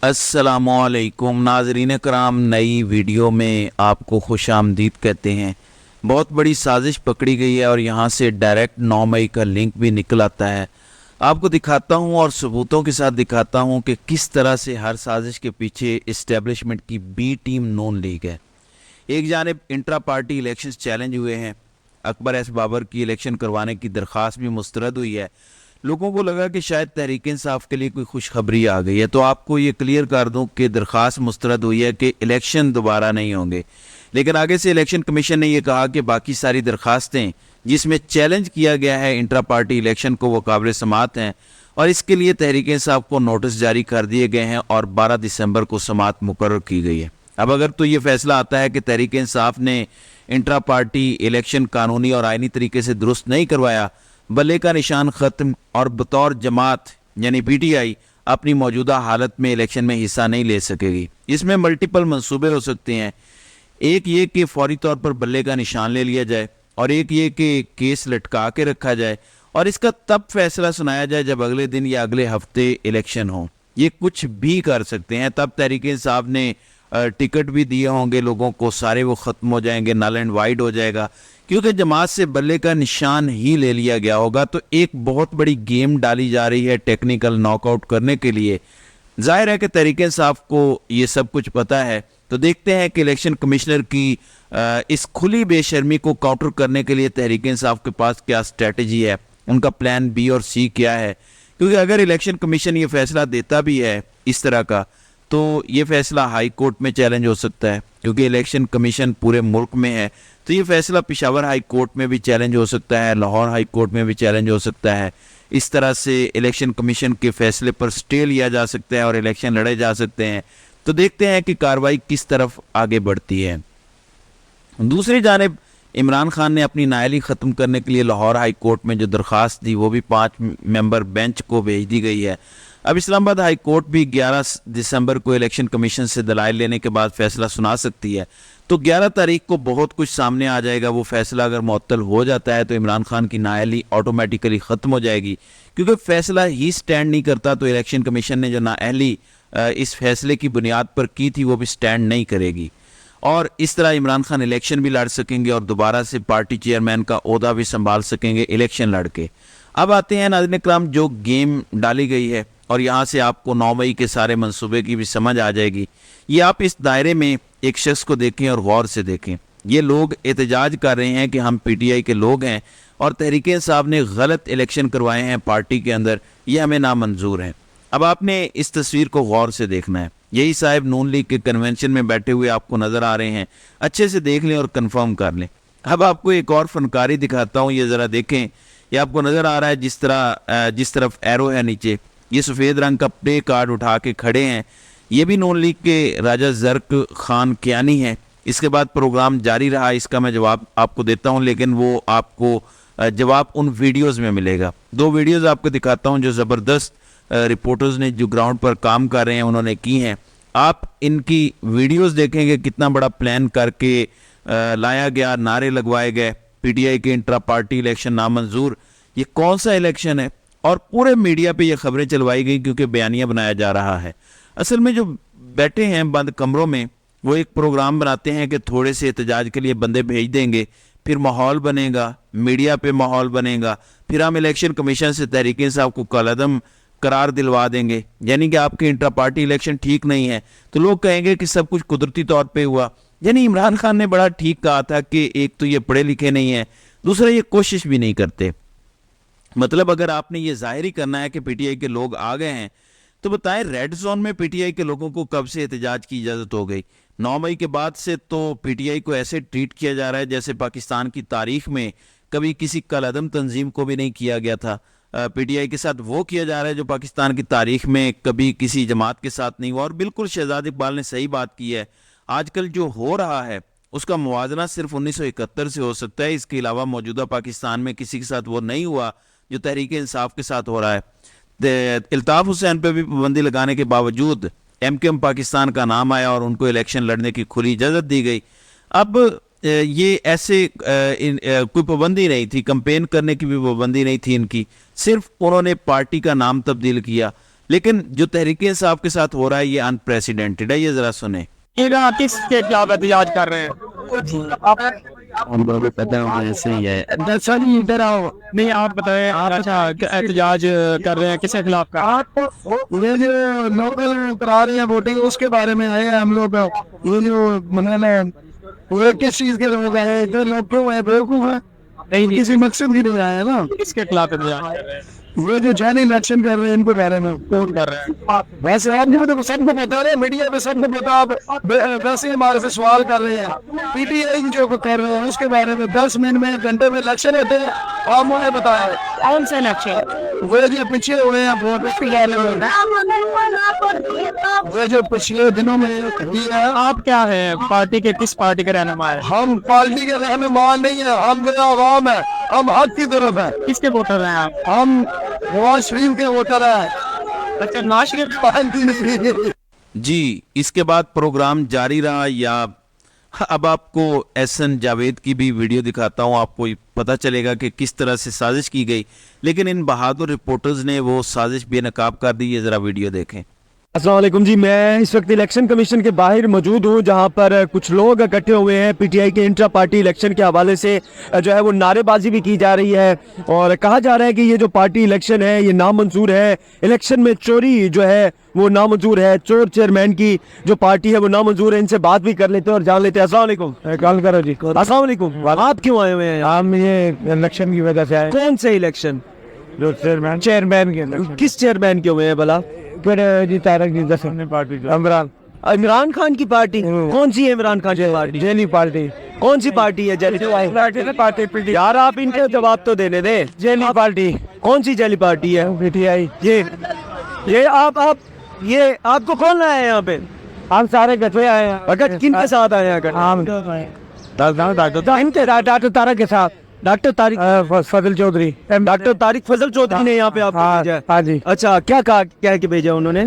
अस्सलामुअलैकुम नाज़रीन कराम, नई वीडियो में आपको खुश आमदीद कहते हैं। बहुत बड़ी साजिश पकड़ी गई है और यहाँ से डायरेक्ट 9 मई का लिंक भी निकल आता है। आपको दिखाता हूँ और सबूतों के साथ दिखाता हूँ कि किस तरह से हर साजिश के पीछे इस्टेब्लिशमेंट की बी टीम नून लीग है। एक जानिब इंट्रा पार्टी इलेक्शंस चैलेंज हुए हैं, अकबर एस बाबर की इलेक्शन करवाने की दरख्वास्त भी मुस्तरद हुई है। लोगों को लगा कि शायद तहरीक इंसाफ के लिए कोई खुशखबरी आ गई है, तो आपको ये क्लियर कर दूं कि दरख्वास्त मुस्तरद हुई है कि इलेक्शन दोबारा नहीं होंगे। लेकिन आगे से इलेक्शन कमीशन ने यह कहा कि बाकी सारी दरख्वास्तें जिसमें चैलेंज किया गया है इंट्रा पार्टी इलेक्शन को, वो काबिल समात हैं और इसके लिए तहरीक इंसाफ को नोटिस जारी कर दिए गए हैं और 12 दिसंबर को समात मुकर्रर की गई है। अब अगर तो ये फैसला आता है कि तहरीक इंसाफ ने इंट्रा पार्टी इलेक्शन कानूनी और आइनी तरीके से दुरुस्त नहीं करवाया, बल्ले का निशान ख़त्म और बतौर जमात यानी पीटीआई अपनी मौजूदा हालत में इलेक्शन में हिस्सा नहीं ले सकेगी। इसमें मल्टीपल मंसूबे हो सकते हैं। एक ये कि फौरी तौर पर बल्ले का निशान ले लिया जाए और एक ये कि केस लटका के रखा जाए और इसका तब फैसला सुनाया जाए जब अगले दिन या अगले हफ्ते इलेक्शन हो। ये कुछ भी कर सकते हैं। तब तहरीक इंसाफ ने टिकट भी दिए होंगे लोगों को, सारे वो ख़त्म हो जाएंगे, नल एंड वाइड हो जाएगा क्योंकि जमात से बल्ले का निशान ही ले लिया गया होगा। तो एक बहुत बड़ी गेम डाली जा रही है टेक्निकल नॉकआउट करने के लिए। जाहिर है कि तहरीक इंसाफ को ये सब कुछ पता है, तो देखते हैं कि इलेक्शन कमिश्नर की इस खुली बेशर्मी को काउंटर करने के लिए तहरीक इंसाफ के पास क्या स्ट्रेटजी है, उनका प्लान बी और सी क्या है। क्योंकि अगर इलेक्शन कमीशन ये फैसला देता भी है इस तरह का, तो ये फैसला हाई कोर्ट में चैलेंज हो सकता है क्योंकि इलेक्शन कमीशन पूरे मुल्क में है। तो ये फैसला पेशावर हाई कोर्ट में भी चैलेंज हो सकता है, लाहौर हाई कोर्ट में भी चैलेंज हो सकता है। इस तरह से इलेक्शन कमीशन के फैसले पर स्टे लिया जा सकता है और इलेक्शन लड़े जा सकते हैं। तो देखते हैं कि कार्रवाई किस तरफ आगे बढ़ती है। दूसरी जानिब इमरान खान ने अपनी नाअहली ख़त्म करने के लिए लाहौर हाई कोर्ट में जो दरख्वास्त दी वो भी 5 मेंबर बेंच को भेज दी गई है। अब इस्लामाबाद हाई कोर्ट भी 11 दिसंबर को इलेक्शन कमीशन से दलाइल लेने के बाद फैसला सुना सकती है। तो 11 तारीख को बहुत कुछ सामने आ जाएगा। वो फैसला अगर मुअत्तल हो जाता है तो इमरान खान की नाअहली ऑटोमेटिकली ख़त्म हो जाएगी क्योंकि फैसला ही स्टैंड नहीं करता, तो इलेक्शन कमीशन ने जो नाअहली इस फैसले की बुनियाद पर की थी वो भी स्टैंड नहीं करेगी और इस तरह इमरान खान इलेक्शन भी लड़ सकेंगे और दोबारा से पार्टी चेयरमैन का ओहदा भी संभाल सकेंगे इलेक्शन लड़ के। अब आते हैं नाज़रीन इकराम, जो गेम डाली गई है और यहाँ से आपको 9 मई के सारे मंसूबे की भी समझ आ जाएगी। ये आप इस दायरे में एक शख्स को देखें और गौर से देखें। ये लोग एहतजाज कर रहे हैं कि हम पीटीआई के लोग हैं और तहरीक इंसाफ ने गलत इलेक्शन करवाए हैं पार्टी के अंदर, ये हमें नामंजूर है। अब आपने इस तस्वीर को गौर से देखना है। यही साहब नून लीग के कन्वेंशन में बैठे हुए आपको नज़र आ रहे हैं, अच्छे से देख लें और कंफर्म कर लें। अब आपको एक और फनकारी दिखाता हूँ, ये ज़रा देखें। ये आपको नज़र आ रहा है जिस तरफ एरो है नीचे, ये सफ़ेद रंग का प्ले कार्ड उठा के खड़े हैं। ये भी नून लीग के राजा जर्क खान कियानी है। इसके बाद प्रोग्राम जारी रहा, इसका मैं जवाब आपको देता हूँ, लेकिन वो आपको जवाब उन वीडियोज़ में मिलेगा। 2 वीडियोज़ आपको दिखाता हूँ जो ज़बरदस्त रिपोर्टर्स ने जो ग्राउंड पर काम कर रहे हैं उन्होंने की हैं। आप इनकी वीडियोस देखेंगे कितना बड़ा प्लान करके लाया गया, नारे लगवाए गए, पीटीआई के इंट्रा पार्टी इलेक्शन नामंजूर, ये कौन सा इलेक्शन है, और पूरे मीडिया पे ये खबरें चलवाई गई क्योंकि बयानिया बनाया जा रहा है। असल में जो बैठे हैं बंद कमरों में वो एक प्रोग्राम बनाते हैं कि थोड़े से एहतजाज के लिए बंदे भेज देंगे, फिर माहौल बनेगा, मीडिया पे माहौल बनेगा, फिर हम इलेक्शन कमीशन से तहरीक इंसाफ को कलअदम करार दिलवा देंगे, यानी कि आपके इंट्रा पार्टी इलेक्शन ठीक नहीं है, तो लोग कहेंगे कि सब कुछ कुदरती तौर पे हुआ। यानी इमरान खान ने बड़ा ठीक कहा था कि एक तो ये पढ़े लिखे नहीं है, दूसरा ये कोशिश भी नहीं करते। मतलब अगर आपने ये जाहिर ही करना है कि पीटीआई के लोग आ गए हैं, तो बताएं रेड जोन में पीटीआई के लोगों को कब से एहतजाज की इजाज़त हो गई? 9 मई के बाद से तो पीटीआई को ऐसे ट्रीट किया जा रहा है जैसे पाकिस्तान की तारीख में कभी किसी कलअदम तंजीम को भी नहीं किया गया था। पीटीआई के साथ वो किया जा रहा है जो पाकिस्तान की तारीख में कभी किसी जमात के साथ नहीं हुआ। और बिल्कुल शहजाद इकबाल ने सही बात की है, आजकल जो हो रहा है उसका मुवाजना सिर्फ 1971 से हो सकता है। इसके अलावा मौजूदा पाकिस्तान में किसी के साथ वो नहीं हुआ जो तहरीक इंसाफ के साथ हो रहा है। इल्ताफ हुसैन पे भी पाबंदी लगाने के बावजूद एमकेएम पाकिस्तान का नाम आया और उनको इलेक्शन लड़ने की खुली इजाज़त दी गई। अब ये ऐसे कोई पाबंदी नहीं थी, कंपेन करने की भी पाबंदी नहीं थी इनकी, सिर्फ उन्होंने पार्टी का नाम तब्दील किया। लेकिन जो तहरीक इंसाफ के साथ हो रहा है ये अनप्रेसिडेंटेड है। ये जरा सुने। किसके खिलाफ एहतजाज कर रहे हैं? हम लोग को पता है ऐसे ही है। सर इधर आओ। नहीं आप बताएं। आप अच्छा एहतजाज कर रहे हैं किसके खिलाफ का? आप ये जो नोबल करा रहे हैं वोटिंग उसके बारे में आए हैं हम लोग। ये जो मैंने वो किस चीज के लोग आए हैं, जो लोग क्यों है बेवकूफ है, नहीं किसी मकसद के लिए आए हैं ना। किसके खिलाफ एहतजाज कर रहे हैं? वो जो जैन इलेक्शन कर रहे हैं इनको बारे में कौन कर रहे हैं? वैसे आप जो तो सब को बता रहे हैं, मीडिया पे सब को बता, आप वैसे हमारे से सवाल कर रहे हैं। पीटीआई जो कर रहे हैं उसके बारे में 10 मिनट में घंटे में इलेक्शन होते हैं, आप मुझे बताया कौन सा इलेक्शन? वो जो पीछे हुए हैं वोट वो जो पिछले दिनों में हुई है। आप क्या है पार्टी के किस पार्टी के रहनुमा है? हम पार्टी के रहनुमान नहीं है, हम जो आवाम है, हम हक की तरफ है। किसके वोटर हैं आप? हम नवाज शरीफ के वोटर है। अच्छा नवाज शरीफ। जी, इसके बाद प्रोग्राम जारी रहा। या अब आपको एहसन जावेद की भी वीडियो दिखाता हूँ, आपको पता चलेगा कि किस तरह से साजिश की गई। लेकिन इन बहादुर रिपोर्टर्स ने वो साजिश बेनकाब कर दी। ये ज़रा वीडियो देखें। अस्सलाम वालेकुम जी, मैं इस वक्त इलेक्शन कमीशन के बाहर मौजूद हूँ, जहाँ पर कुछ लोग इकट्ठे हुए हैं। पीटीआई के इंट्रा पार्टी इलेक्शन के हवाले से जो है वो नारेबाजी भी की जा रही है और कहा जा रहा है कि ये जो पार्टी इलेक्शन है ये नामंजूर है। इलेक्शन में चोरी जो है वो नामंजूर है। चोर चेयरमैन की जो पार्टी है वो नामंजूर है। इनसे बात भी कर लेते हैं और जान लेते हैं। अस्सलाम वालेकुम। कॉल करो जी। अस्सलाम वालेकुम। आप क्यों आए हुए हैं? हम ये इलेक्शन की वजह से आए। कौन से इलेक्शन? जो चेयरमैन के किस चेयरमैन के हुए हैं भला? फिर जी तारक जी दस पार्टी इमरान खान की पार्टी? कौन सी है इमरान खान की पार्टी? Jelly party. कौन सी पार्टी है? जेली यार आप इनके जवाब तो देने दे। जेली पार्टी कौन सी जेली पार्टी है? पीटीआई। ये आप ये आपको कौन लाया है यहाँ पे? हम सारे गठे आए हैं। अगर किन के साथ आए हैं? अगर हम डॉक्टर तारक के साथ। डॉक्टर तारिक फजल चौधरी। डॉक्टर तारिक फजल चौधरी ने यहाँ पे आपको भेजा है? हाँ जी। अच्छा क्या कहा, क्या के भेजा उन्होंने?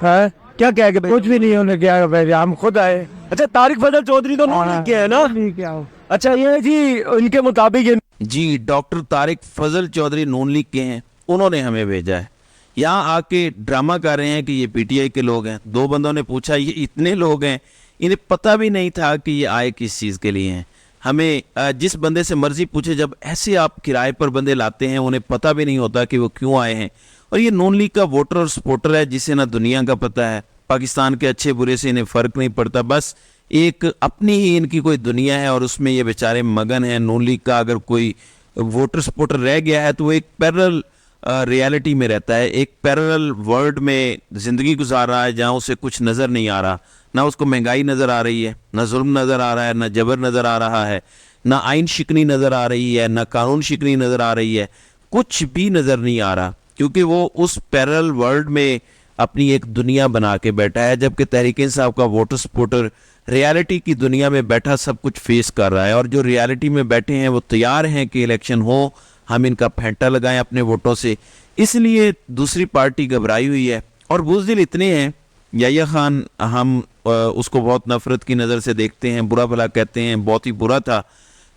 है क्या कह के भेजा? कुछ भी नहीं उन्होंने क्या भेजा, हम खुद आए। अच्छा तारिक फजल चौधरी तो नॉन के है ना? क्या अच्छा ये जी इनके मुताबिक ये जी, डॉक्टर तारिक फजल चौधरी नून लीग के हैं, उन्होंने हमें भेजा है। यहाँ आके ड्रामा कर रहे हैं कि ये पीटीआई के लोग हैं। दो बंदों ने पूछा ये इतने लोग हैं, इन्हें पता भी नहीं था कि ये आए किस चीज़ के लिए हैं। हमें जिस बंदे से मर्जी पूछे, जब ऐसे आप किराए पर बंदे लाते हैं उन्हें पता भी नहीं होता कि वो क्यों आए हैं। और ये नून लीग का वोटर और सपोर्टर है जिसे ना दुनिया का पता है, पाकिस्तान के अच्छे बुरे से इन्हें फ़र्क नहीं पड़ता। बस एक अपनी ही इनकी कोई दुनिया है और उसमें ये बेचारे मगन हैं। नून लीग का अगर कोई वोटर सपोर्टर रह गया है तो वो एक पैरेलल रियलिटी में रहता है, एक पैरेलल वर्ल्ड में ज़िंदगी गुजार रहा है जहाँ उसे कुछ नज़र नहीं आ रहा। ना उसको महंगाई नज़र आ रही है, ना जुल्म नज़र आ रहा है, ना जबर नज़र आ रहा है, ना आइन शिकनी नज़र आ रही है, ना कानून शिकनी नज़र आ रही है। कुछ भी नज़र नहीं आ रहा क्योंकि वो उस पैरेलल वर्ल्ड में अपनी एक दुनिया बना के बैठा है। जबकि तहरीक इंसाफ का वोटर सपोर्टर रियलिटी की दुनिया में बैठा सब कुछ फेस कर रहा है। और जो रियलिटी में बैठे हैं वो तैयार हैं कि इलेक्शन हो, हम इनका फेंटा लगाएं अपने वोटों से। इसलिए दूसरी पार्टी घबराई हुई है और बुज़दिल इतने हैं। याह्या खान हम उसको बहुत नफरत की नज़र से देखते हैं, बुरा भला कहते हैं, बहुत ही बुरा था,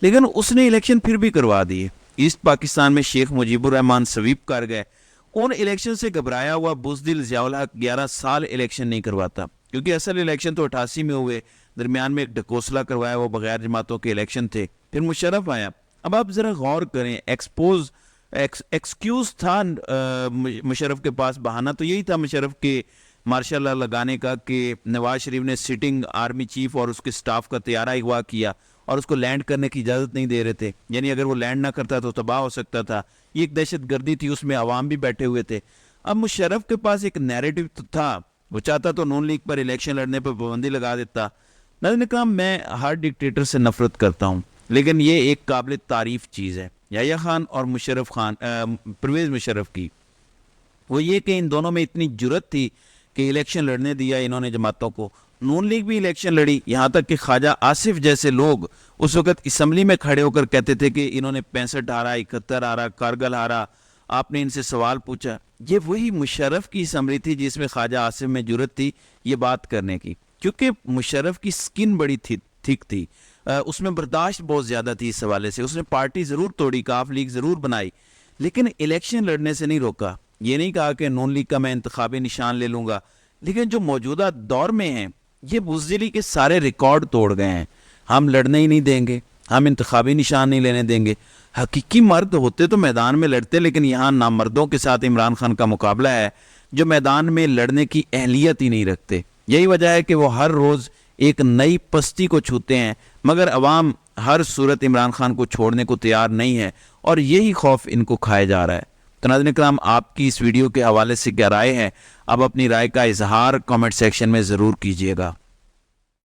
लेकिन उसने इलेक्शन फिर भी करवा दिए। ईस्ट पाकिस्तान में शेख मुजीबुर रहमान स्वीप कर गए। उन इलेक्शन से घबराया हुआ बुज़दिल ज़ियाउल हक 11 साल इलेक्शन नहीं करवाता, क्योंकि असल इलेक्शन तो 88 में हुए, दरमियान में एक ढकोसला करवाया, वो बगैर जमातों के इलेक्शन थे। फिर मुशर्रफ आया। अब आप ज़रा गौर करें, एक्सक्यूज़ था मुशर्रफ के पास, बहाना तो यही था मुशर्रफ के मार्शल लॉ लगाने का कि नवाज शरीफ ने सिटिंग आर्मी चीफ और उसके स्टाफ का तैयारा अगवा किया और उसको लैंड करने की इजाज़त नहीं दे रहे थे। यानी अगर वो लैंड ना करता तो तबाह हो सकता था। ये एक दहशत गर्दी थी, उसमें अवाम भी बैठे हुए थे। अब मुशर्रफ के पास एक नैरेटिव तो था, वो चाहता तो नून लीग पर इलेक्शन लड़ने पर पाबंदी लगा देता। नाज़रीन इकराम, मैं हर डिक्टेटर से नफरत करता हूँ, लेकिन ये एक काबिल तारीफ चीज़ है याह्या खान और परवेज़ मुशर्रफ की। वो ये कि इन दोनों में इतनी जुर्रत थी कि इलेक्शन लड़ने दिया इन्होंने जमातों को। नून लीग भी इलेक्शन लड़ी, यहाँ तक कि ख्वाजा आसिफ जैसे लोग उस वक्त असम्बली में खड़े होकर कहते थे कि इन्होंने 65 हारा, 71 हारा, कारगिल हारा। आपने इनसे सवाल पूछा, ये वही मुशर्रफ की असम्बली थी जिसमें ख्वाजा आसिफ में जुर्रत थी ये बात करने की, क्योंकि मुशर्रफ की स्किन बड़ी थिक थी, उसमें बर्दाश्त बहुत ज़्यादा थी। इस हवाले से उसने पार्टी ज़रूर तोड़ी, काफ लीग ज़रूर बनाई, लेकिन इलेक्शन लड़ने से नहीं रोका। ये नहीं कहा कि नून लीग का मैं इंतखाबी निशान ले लूँगा, लेकिन जो मौजूदा दौर में हैं ये बुज़दिली के सारे रिकॉर्ड तोड़ गए हैं। हम लड़ने ही नहीं देंगे, हम इंतखाबी निशान नहीं लेने देंगे। हकीकी मर्द होते तो मैदान में लड़ते, लेकिन यहाँ नामर्दों के साथ इमरान खान का मुकाबला है जो मैदान में लड़ने की अहलियत ही नहीं रखते। यही वजह है कि वो हर रोज़ एक नई पस्ती को छूते हैं, मगर अवाम हर सूरत इमरान खान को छोड़ने को तैयार नहीं है और यही खौफ इनको खाया जा रहा है। तो नाज़रीन इकराम, आपकी इस वीडियो के हवाले से क्या राय है? आप अपनी राय का इजहार कमेंट सेक्शन में ज़रूर कीजिएगा।